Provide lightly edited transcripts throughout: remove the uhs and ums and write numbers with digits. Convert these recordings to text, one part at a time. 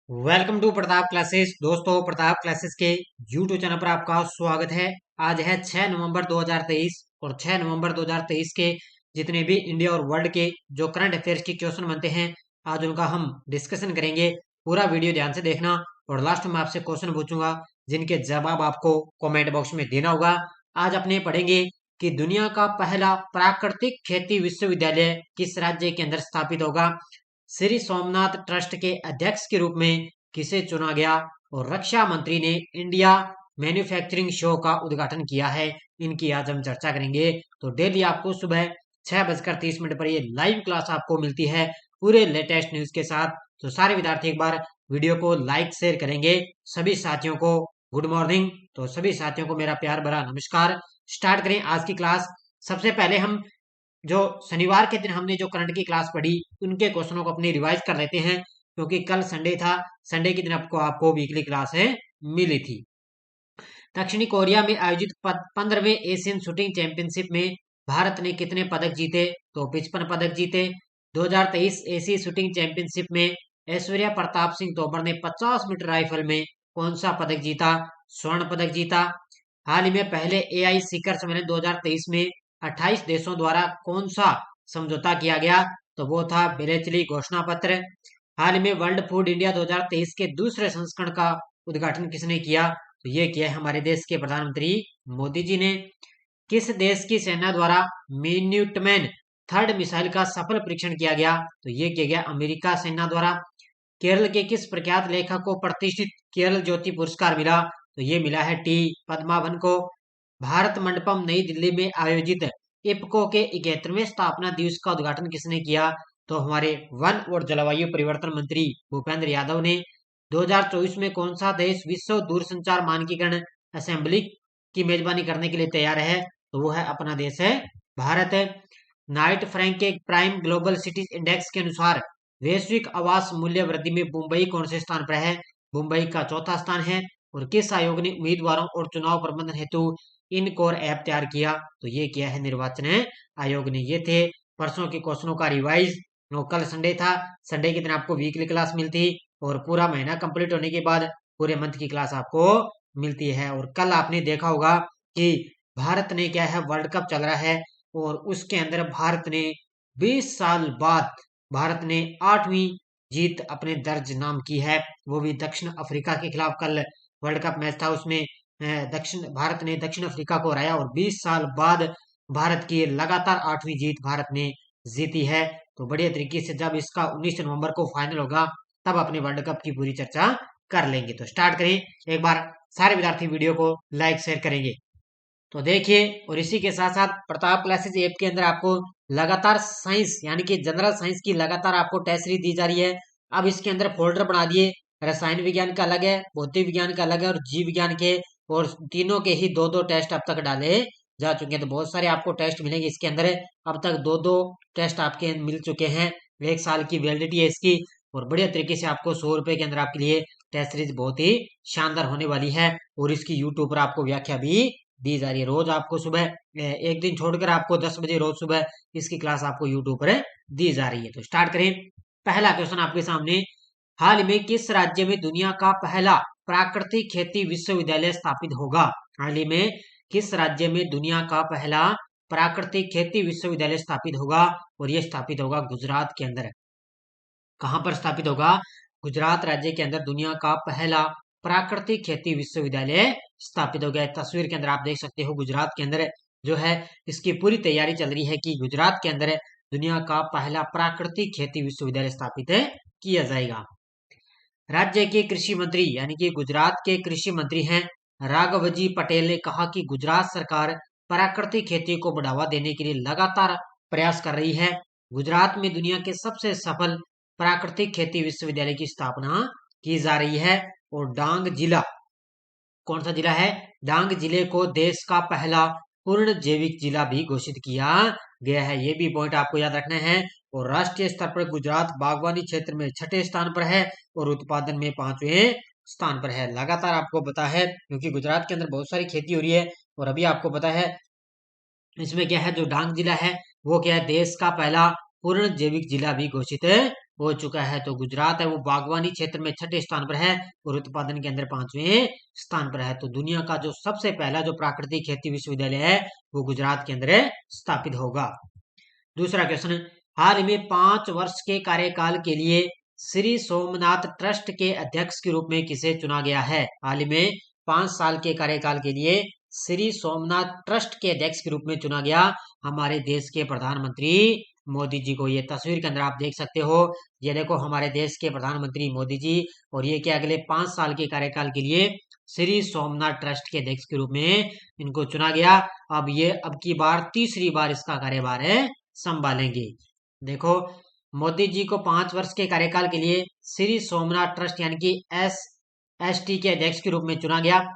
Welcome to Pratap classes. दोस्तों, Pratap classes के YouTube channel पर आपका स्वागत है। आज है 6 नवंबर 2023 और 6 नवंबर 2023 के जितने भी इंडिया और वर्ल्ड के जो करंट अफेयर्स के क्वेश्चन बनते हैं, आज उनका हम डिस्कशन करेंगे। पूरा वीडियो ध्यान से देखना और लास्ट में आपसे क्वेश्चन पूछूंगा जिनके जवाब आपको कमेंट बॉक्स में देना होगा। आज अपने पढ़ेंगे कि दुनिया का पहला प्राकृतिक खेती विश्वविद्यालय किस राज्य के अंदर स्थापित होगा, श्री सोमनाथ ट्रस्ट के अध्यक्ष के रूप में किसे चुना गया और रक्षा मंत्री ने इंडिया मैन्युफैक्चरिंग शो का उद्घाटन किया है। इनकी आज हम चर्चा करेंगे। तो डेली आपको सुबह 6:30 पर ये लाइव क्लास आपको मिलती है पूरे लेटेस्ट न्यूज के साथ। तो सारे विद्यार्थी एक बार वीडियो को लाइक शेयर करेंगे। सभी साथियों को गुड मॉर्निंग। तो सभी साथियों को मेरा प्यार भरा नमस्कार। स्टार्ट करें आज की क्लास। सबसे पहले हम जो शनिवार के दिन हमने जो करंट की क्लास पढ़ी उनके क्वेश्चनों को अपनी रिवाइज कर लेते हैं, क्योंकि कल संडे था। संडे के दिन आपको वीकली क्लास है मिली थी। दक्षिणी कोरिया में आयोजित 15वें एशियन शूटिंग चैंपियनशिप में भारत ने कितने पदक जीते? तो 55 पदक जीते। 2023 एशियन शूटिंग चैंपियनशिप में ऐश्वर्या प्रताप सिंह तोमर ने 50 मीटर राइफल में कौन सा पदक जीता? स्वर्ण पदक जीता। हाल ही में पहले एआई शिखर सम्मेलन 2023 में 28 देशों द्वारा कौन सा समझौता किया गया? तो वो था बेलेचली घोषणा पत्र। हाल ही में वर्ल्ड फूड इंडिया 2023 के दूसरे संस्करण का उद्घाटन किसने किया? तो ये किया है हमारे देश के प्रधानमंत्री मोदी जी ने। किस देश की सेना द्वारा मिन्यूटमैन थर्ड मिसाइल का सफल परीक्षण किया गया? तो ये किया गया अमेरिका सेना द्वारा। केरल के किस प्रख्यात लेखक को प्रतिष्ठित केरल ज्योति पुरस्कार मिला? तो ये मिला है टी पद्मावन को। भारत मंडपम नई दिल्ली में आयोजित इफ्को के 71वें स्थापना दिवस का उद्घाटन किसने किया? तो हमारे वन और जलवायु परिवर्तन मंत्री भूपेंद्र यादव ने। 2024 में कौन सा देश विश्व दूरसंचार मानकीकरण असेंबली की मेजबानी करने के लिए तैयार है? तो वो है अपना देश है भारत। नाइट फ्रैंक के प्राइम ग्लोबल सिटीज इंडेक्स के अनुसार वैश्विक आवास मूल्य वृद्धि में मुंबई कौन से स्थान पर है? मुंबई का चौथा स्थान है। और किस आयोग ने उम्मीदवारों और चुनाव प्रबंधन हेतु इन कोर ऐप तैयार किया? तो ये किया है निर्वाचन आयोग ने। ये थे परसों के क्वेश्चनों का रिवाइज। कल संडे था। संडे के दिन आपको वीकली क्लास मिलती और पूरा महीना कंप्लीट होने के बाद पूरे मंथ की क्लास आपको मिलती है। और कल आपने देखा होगा कि भारत ने क्या है, वर्ल्ड कप चल रहा है और उसके अंदर भारत ने 20 साल बाद भारत ने 8वीं जीत अपने दर्ज नाम की है, वो भी दक्षिण अफ्रीका के खिलाफ। कल वर्ल्ड कप मैच था, उसमें भारत ने दक्षिण अफ्रीका को हराया और 20 साल बाद भारत की लगातार 8वीं जीत भारत ने जीती है। तो बढ़िया तरीके से जब इसका 19 नवंबर को फाइनल होगा तब अपने वर्ल्ड कप की पूरी चर्चा कर लेंगे। तो स्टार्ट करें। एक बार सारे विद्यार्थी वीडियो को लाइक शेयर करेंगे। तो देखिए, और इसी के साथ साथ प्रताप क्लासेस ऐप के अंदर आपको लगातार साइंस यानी कि जनरल साइंस की लगातार आपको टेस्ट सीरीज दी जा रही है। अब इसके अंदर फोल्डर बना दिए, रसायन विज्ञान का अलग है, भौतिक विज्ञान का अलग है और जीव विज्ञान के, और तीनों के ही दो दो टेस्ट अब तक डाले जा चुके हैं। तो बहुत सारे आपको टेस्ट मिलेंगे इसके अंदर। अब तक दो दो टेस्ट आपके मिल चुके हैं। 1 साल की वैलिडिटी है इसकी और बढ़िया तरीके से आपको 100 रुपए के अंदर आपके लिए टेस्ट सीरीज बहुत ही शानदार होने वाली है। और इसकी यूट्यूब पर आपको व्याख्या भी दी जा रही है। रोज आपको सुबह एक दिन छोड़कर आपको 10 बजे रोज सुबह इसकी क्लास आपको यूट्यूब पर दी जा रही है। तो स्टार्ट करें। पहला क्वेश्चन आपके सामने, हाल में किस राज्य में दुनिया का पहला प्राकृतिक खेती विश्वविद्यालय स्थापित होगा? हाल ही में किस राज्य में दुनिया का पहला प्राकृतिक खेती विश्वविद्यालय स्थापित होगा? और यह स्थापित होगा गुजरात के अंदर। कहां पर स्थापित होगा? गुजरात राज्य के अंदर दुनिया का पहला प्राकृतिक खेती विश्वविद्यालय स्थापित हो गया है। तस्वीर के अंदर आप देख सकते हो गुजरात के अंदर जो है इसकी पूरी तैयारी चल रही है कि गुजरात के अंदर दुनिया का पहला प्राकृतिक खेती विश्वविद्यालय स्थापित किया जाएगा। राज्य के कृषि मंत्री यानी कि गुजरात के कृषि मंत्री हैं राघवजी पटेल ने कहा कि गुजरात सरकार प्राकृतिक खेती को बढ़ावा देने के लिए लगातार प्रयास कर रही है। गुजरात में दुनिया के सबसे सफल प्राकृतिक खेती विश्वविद्यालय की स्थापना की जा रही है। और डांग जिला, कौन सा जिला है? डांग जिले को देश का पहला पूर्ण जैविक जिला भी घोषित किया गया है। ये भी पॉइंट आपको याद रखना है। और राष्ट्रीय स्तर पर गुजरात बागवानी क्षेत्र में 6ठे स्थान पर है और उत्पादन में 5वें स्थान पर है। लगातार आपको पता है क्योंकि गुजरात के अंदर बहुत सारी खेती हो रही है। और अभी आपको पता है इसमें क्या है, जो डांग जिला है वो क्या है, देश का पहला पूर्ण जैविक जिला भी घोषित हो चुका है। तो गुजरात है वो बागवानी क्षेत्र में छठे स्थान पर है और उत्पादन के अंदर 5वें स्थान पर है। तो दुनिया का जो सबसे पहला जो प्राकृतिक खेती विश्वविद्यालय है वो गुजरात के अंदर स्थापित होगा। दूसरा क्वेश्चन, हाल में 5 वर्ष के कार्यकाल के लिए श्री सोमनाथ ट्रस्ट के अध्यक्ष के रूप में किसे चुना गया है? हाल में 5 साल के कार्यकाल के लिए श्री सोमनाथ ट्रस्ट के अध्यक्ष के रूप में चुना गया हमारे देश के प्रधानमंत्री मोदी जी को। ये तस्वीर के अंदर आप देख सकते हो, ये देखो हमारे देश के प्रधानमंत्री मोदी जी, और ये क्या अगले 5 साल के कार्यकाल के लिए श्री सोमनाथ ट्रस्ट के अध्यक्ष के रूप में इनको चुना गया। अब ये अब की बार तीसरी बार इसका कार्यभार है संभालेंगे। देखो मोदी जी को 5 वर्ष के कार्यकाल के लिए श्री सोमनाथ ट्रस्ट यानी कि SST के अध्यक्ष के रूप में चुना गया,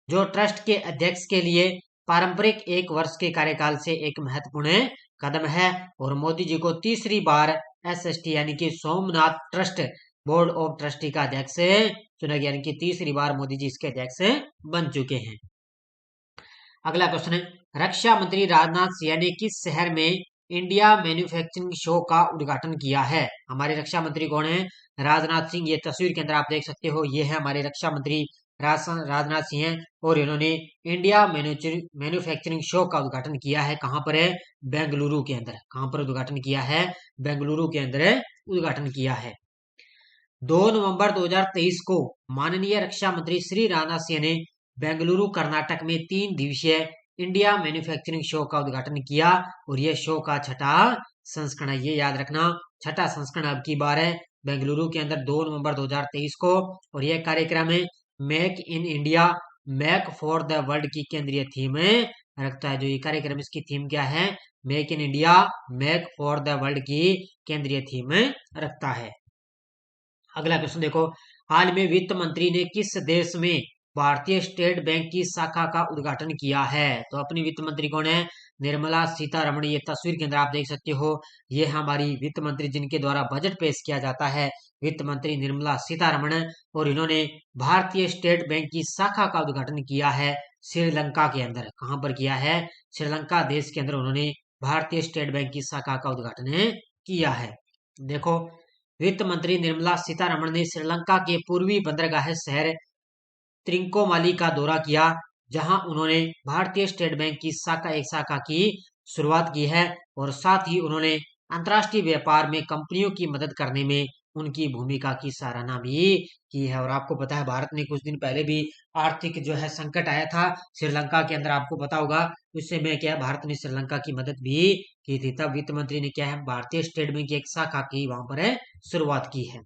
जो ट्रस्ट के अध्यक्ष के लिए पारंपरिक 1 वर्ष के कार्यकाल से एक महत्वपूर्ण कदम है। और मोदी जी को तीसरी बार SST यानी कि Somnath trust board of trustee का अध्यक्ष चुना गया, यानी कि तीसरी बार मोदी जी इसके अध्यक्ष बन चुके हैं। अगला क्वेश्चन है, रक्षा मंत्री राजनाथ सिंह ने किस शहर में इंडिया मैन्युफैक्चरिंग शो का उद्घाटन किया है? हमारे रक्षा मंत्री कौन है? राजनाथ सिंह। ये तस्वीर के अंदर आप देख सकते हो, ये है हमारे रक्षा मंत्री राजनाथ सिंह हैं और इन्होंने इंडिया मैन्युफैक्चरिंग शो का उद्घाटन किया है। कहां पर है? बेंगलुरु के अंदर। कहां पर उद्घाटन किया है? बेंगलुरु के अंदर उद्घाटन किया है। 2 नवंबर 2023 को माननीय रक्षा मंत्री श्री राजनाथ सिंह ने बेंगलुरु कर्नाटक में 3 दिवसीय इंडिया मैन्युफैक्चरिंग शो का उद्घाटन किया और यह शो का छठा संस्करण है। ये याद रखना, छठा संस्करण अब की बार है बेंगलुरु के अंदर 2 नवंबर 2023 को। और यह कार्यक्रम है make in India make for the world की केंद्रीय थीम रखता है। जो ये कार्यक्रम इसकी थीम क्या है? Make in India make for the world की केंद्रीय थीम रखता है। अगला क्वेश्चन देखो, हाल में वित्त मंत्री ने किस देश में भारतीय स्टेट बैंक की शाखा का उद्घाटन किया है? तो अपनी वित्त मंत्री कौन है? निर्मला सीतारमण। ये तस्वीर के अंदर आप देख सकते हो, ये हमारी वित्त मंत्री जिनके द्वारा बजट पेश किया जाता है, वित्त मंत्री निर्मला सीतारमण। और इन्होंने भारतीय स्टेट बैंक की शाखा का उद्घाटन किया है श्रीलंका के अंदर। कहां पर किया है? श्रीलंका देश के अंदर उन्होंने भारतीय स्टेट बैंक की शाखा का उद्घाटन किया है। देखो वित्त मंत्री निर्मला सीतारमण ने श्रीलंका के पूर्वी बंदरगाह शहर त्रिंकोमाली का दौरा किया, जहां उन्होंने भारतीय स्टेट बैंक की एक शाखा की शुरुआत की है और साथ ही उन्होंने अंतर्राष्ट्रीय व्यापार में कंपनियों की मदद करने में उनकी भूमिका की सराहना भी की है। और आपको पता है भारत ने कुछ दिन पहले भी आर्थिक जो है संकट आया था श्रीलंका के अंदर, आपको पता होगा। उससे में क्या भारत ने श्रीलंका की मदद भी की थी। तब वित्त मंत्री ने क्या है भारतीय स्टेट बैंक की एक शाखा की वहां पर शुरुआत की है।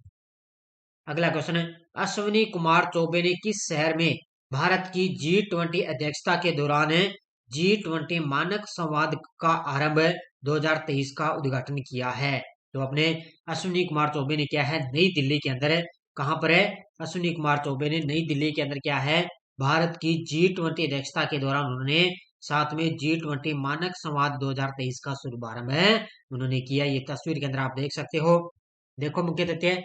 अगला क्वेश्चन है, अश्विनी कुमार चौबे ने किस शहर में भारत की G20 अध्यक्षता के दौरान G20 मानक संवाद का आरंभ 2023 का उद्घाटन किया है? तो अपने अश्विनी कुमार चौबे ने क्या है नई दिल्ली के अंदर है। कहां पर है? अश्विनी कुमार चौबे ने नई दिल्ली के अंदर क्या है भारत की G20 अध्यक्षता के दौरान उन्होंने साथ में G20 मानक संवाद 2023 का शुभारंभ उन्होंने किया। ये तस्वीर के अंदर आप देख सकते हो। देखो मुख्य तथ्य,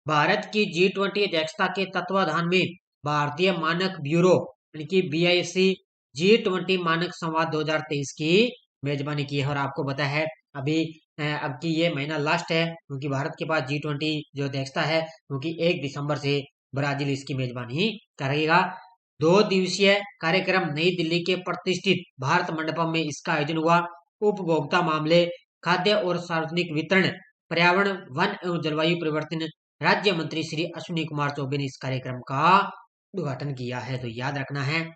भारत की G20 अध्यक्षता के तत्वाधान में भारतीय मानक ब्यूरो यानी कि BIC G20 मानक संवाद 2023 की मेजबानी की है। और आपको पता है अभी अब की ये महीना लास्ट है क्योंकि भारत के पास G20 जो अध्यक्षता है क्योंकि 1 दिसंबर से ब्राजील इसकी मेजबानी करेगा। 2 दिवसीय कार्यक्रम नई दिल्ली के प्रतिष्ठित भारत मंडपम में इसका आयोजन हुआ। उपभोक्ता मामले, खाद्य और सार्वजनिक वितरण, पर्यावरण, वन एवं जलवायु परिवर्तन राज्य मंत्री श्री अश्विनी कुमार चौबे ने इस कार्यक्रम का उद्घाटन किया है। तो याद रखना है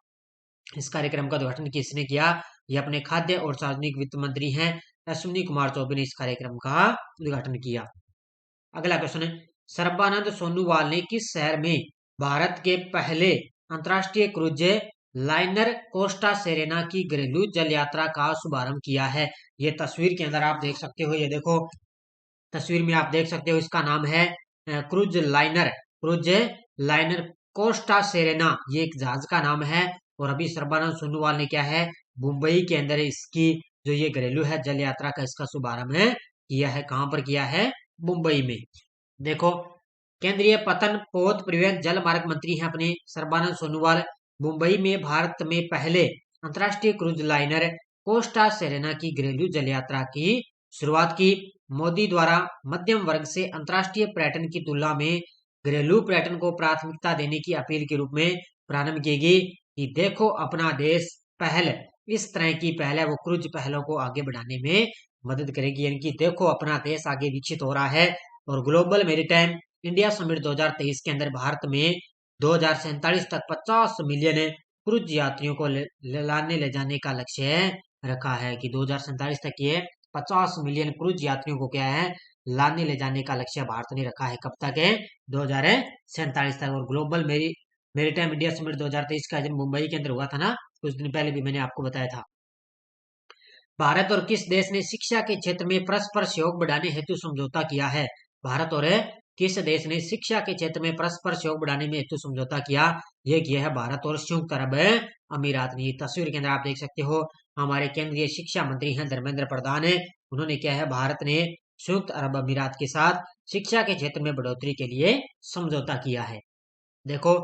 इस कार्यक्रम का उद्घाटन किसने किया? ये अपने खाद्य और सार्वजनिक वित्त मंत्री हैं अश्विनी कुमार चौबे ने इस कार्यक्रम का उद्घाटन किया। अगला क्वेश्चन है, सर्बानंद सोनोवाल ने किस शहर में भारत के पहले अंतर्राष्ट्रीय क्रूज लाइनर कोस्टा सेरेना की घरेलू जल यात्रा का शुभारंभ किया है? ये तस्वीर के अंदर आप देख सकते हो, ये देखो तस्वीर में आप देख सकते हो, इसका नाम है क्रूज लाइनर कोस्टा सेरेना। ये एक जहाज का नाम है। और अभी सर्बानंद सोनोवाल ने क्या है मुंबई के अंदर इसकी जो ये घरेलू है जल यात्रा का इसका शुभारंभ किया है। कहां पर किया है? मुंबई में। देखो केंद्रीय पतन पोत परिवहन जल मार्ग मंत्री हैं अपने सर्बानंद सोनोवाल। मुंबई में भारत में पहले अंतर्राष्ट्रीय क्रूज लाइनर कोस्टा सेरेना की घरेलू जल यात्रा की शुरुआत की। मोदी द्वारा मध्यम वर्ग से अंतर्राष्ट्रीय पर्यटन की तुलना में घरेलू पर्यटन को प्राथमिकता देने की अपील के रूप में प्रारंभ की गई कि देखो अपना देश पहल। इस तरह की पहल है वो क्रूज पहलों को आगे बढ़ाने में मदद करेगी, यानी कि देखो अपना देश आगे विकसित हो रहा है। और ग्लोबल मैरीटाइम इंडिया समिट 2023 के अंदर भारत में 2047 तक 50 मिलियन क्रूज यात्रियों को लाने ले जाने का लक्ष्य रखा है कि 2047 तक ये 50 मिलियन क्रूज यात्रियों को क्या है लाने ले जाने का लक्ष्य भारत ने रखा है। कब तक है? 2047 तक। और ग्लोबल मैरीटाइम इंडिया समिट 2023 का आयोजन मुंबई के अंदर हुआ था ना, कुछ दिन पहले भी मैंने आपको बताया था। भारत और किस देश ने शिक्षा के क्षेत्र में परस्पर सहयोग बढ़ाने हेतु समझौता किया है? भारत और किस देश ने शिक्षा के क्षेत्र में परस्पर सहयोग बढ़ाने में हेतु समझौता किया? यह किया है भारत और संयुक्त अरब अमीरात ने। तस्वीर के अंदर आप देख सकते हो हमारे केंद्रीय शिक्षा मंत्री हैं धर्मेंद्र प्रधान है। उन्होंने क्या है भारत ने संयुक्त अरब अमीरात के साथ शिक्षा के क्षेत्र में बढ़ोतरी के लिए समझौता किया है। देखो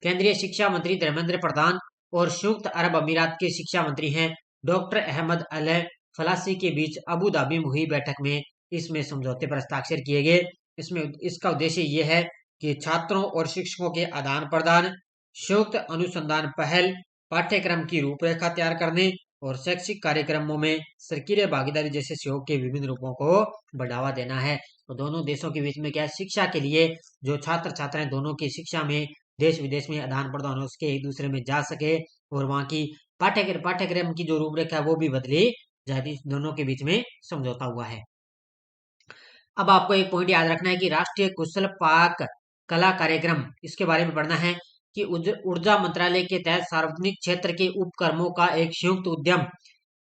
केंद्रीय शिक्षा मंत्री धर्मेंद्र प्रधान और संयुक्त अरब अमीरात के शिक्षा मंत्री हैं डॉक्टर अहमद अल फलासी के बीच अबू धाबी में हुई बैठक में इसमें समझौते पर हस्ताक्षर किए गए। इसमें इसका उद्देश्य यह है कि छात्रों और शिक्षकों के आदान प्रदान, संयुक्त अनुसंधान पहल, पाठ्यक्रम की रूपरेखा तैयार करने और शैक्षिक कार्यक्रमों में सक्रिय भागीदारी जैसे सहयोग के विभिन्न रूपों को बढ़ावा देना है। तो दोनों देशों के बीच में क्या शिक्षा के लिए जो छात्र छात्राएं दोनों की शिक्षा में देश विदेश में आदान प्रदान हो सके, एक दूसरे में जा सके और वहाँ की पाठ्यक्रम की जो रूपरेखा है वो भी बदली जाती, दोनों के बीच में समझौता हुआ है। अब आपको एक पॉइंट याद रखना है कि राष्ट्रीय कुशल पाक कला कार्यक्रम इसके बारे में पढ़ना है कि ऊर्जा मंत्रालय के तहत सार्वजनिक क्षेत्र के उपक्रमों का एक संयुक्त उद्यम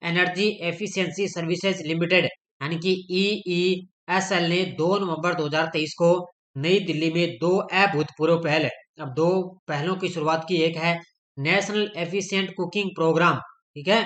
एनर्जी एफिशिएंसी सर्विसेज लिमिटेड यानी कि EESL ने 2 नवंबर 2023 को नई दिल्ली में 2 अभूतपूर्व पहल, अब 2 पहलों की शुरुआत की। एक है नेशनल एफिशिएंट कुकिंग प्रोग्राम, ठीक है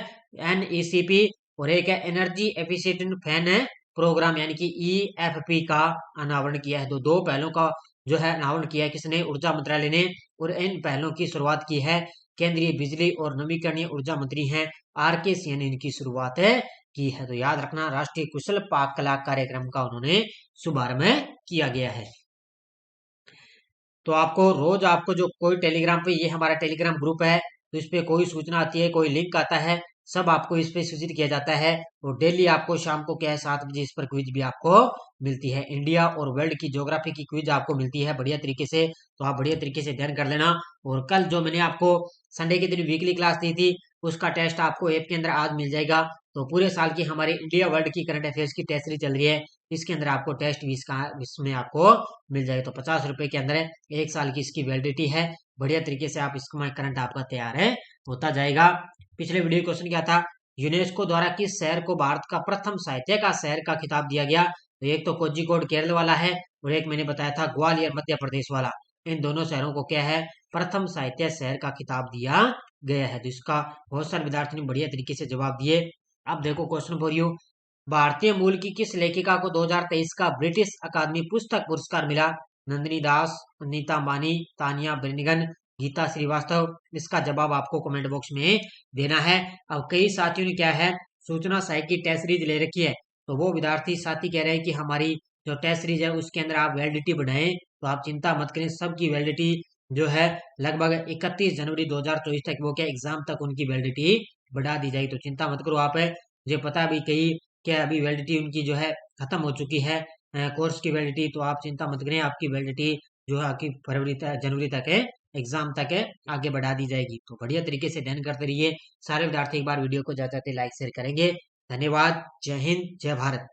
NECP, और एक है एनर्जी एफिशिएंट फैन प्रोग्राम यानी कि EFP का अनावरण किया है। तो 2 पहलों का जो है अनावरण किया है किसने? ऊर्जा मंत्रालय ने। और इन पहलों की शुरुआत की है केंद्रीय बिजली और नवीकरणीय ऊर्जा मंत्री हैं RK सिंह ने इनकी शुरुआत की है। तो याद रखना राष्ट्रीय कुशल पाक कला कार्यक्रम का उन्होंने शुभारंभ किया गया है। तो आपको रोज आपको जो कोई टेलीग्राम पे, ये हमारा टेलीग्राम ग्रुप है, तो इस पे कोई सूचना आती है, कोई लिंक आता है, सब आपको इस पे सूचित किया जाता है। और डेली आपको शाम को क्या है 7 बजे इस पर क्विज भी आपको मिलती है। इंडिया और वर्ल्ड की ज्योग्राफी की क्विज आपको मिलती है बढ़िया तरीके से, तो आप बढ़िया तरीके से अध्ययन कर लेना। और कल जो मैंने आपको संडे के दिन वीकली क्लास दी थी उसका टेस्ट आपको ऐप के अंदर आज मिल जाएगा। तो पूरे साल की हमारे इंडिया वर्ल्ड की करंट अफेयर्स की टेस्ट सीरीज चल रही है, इसके अंदर आपको टेस्ट भी इसमें आपको मिल जाएगा। तो 50 रुपए के अंदर 1 साल की इसकी वैलिडिटी है। बढ़िया तरीके से आप इसका करंट आपका तैयार है होता जाएगा। पिछले वीडियो क्वेश्चन क्या था? यूनेस्को द्वारा किस शहर को भारत का प्रथम साहित्य का शहर का खिताब दिया गया? तो एक तो कोझिकोड केरल वाला है और एक मैंने बताया था ग्वालियर मध्य प्रदेश वाला। इन दोनों शहरों को क्या है प्रथम साहित्य शहर का खिताब दिया गया है। तो इसका बहुत सारे विद्यार्थियों ने बढ़िया तरीके से जवाब दिए। अब देखो क्वेश्चन फॉर यू, भारतीय मूल की किस लेखिका को 2023 का ब्रिटिश अकादमी पुस्तक पुरस्कार मिला? नंदिनी दास, नीता अंबानी, तानिया ब्रिनिगन, गीता श्रीवास्तव। इसका जवाब आपको कमेंट बॉक्स में देना है। अब कई साथियों ने क्या है सूचना साइट की टेस्ट सीरीज ले रखी है, तो वो विद्यार्थी साथी कह रहे हैं कि हमारी जो टेस्ट सीरीज है उसके अंदर आप वैलिडिटी बढ़ाएं। तो आप चिंता मत करें, सबकी वैलिडिटी जो है लगभग 31 जनवरी 2024 तक वो क्या एग्जाम तक उनकी वैलिडिटी बढ़ा दी जाएगी। तो चिंता मत करो आप, मुझे पता अभी कई क्या अभी वैलिडिटी उनकी जो है खत्म हो चुकी है कोर्स की वैलिडिटी। तो आप चिंता मत करें, आपकी वैलिडिटी जो है आपकी फरवरी तक जनवरी तक है एग्जाम तक है आगे बढ़ा दी जाएगी। तो बढ़िया तरीके से अध्ययन करते रहिए। सारे विद्यार्थी एक बार वीडियो को जाते लाइक शेयर करेंगे। धन्यवाद। जय हिंद, जय भारत।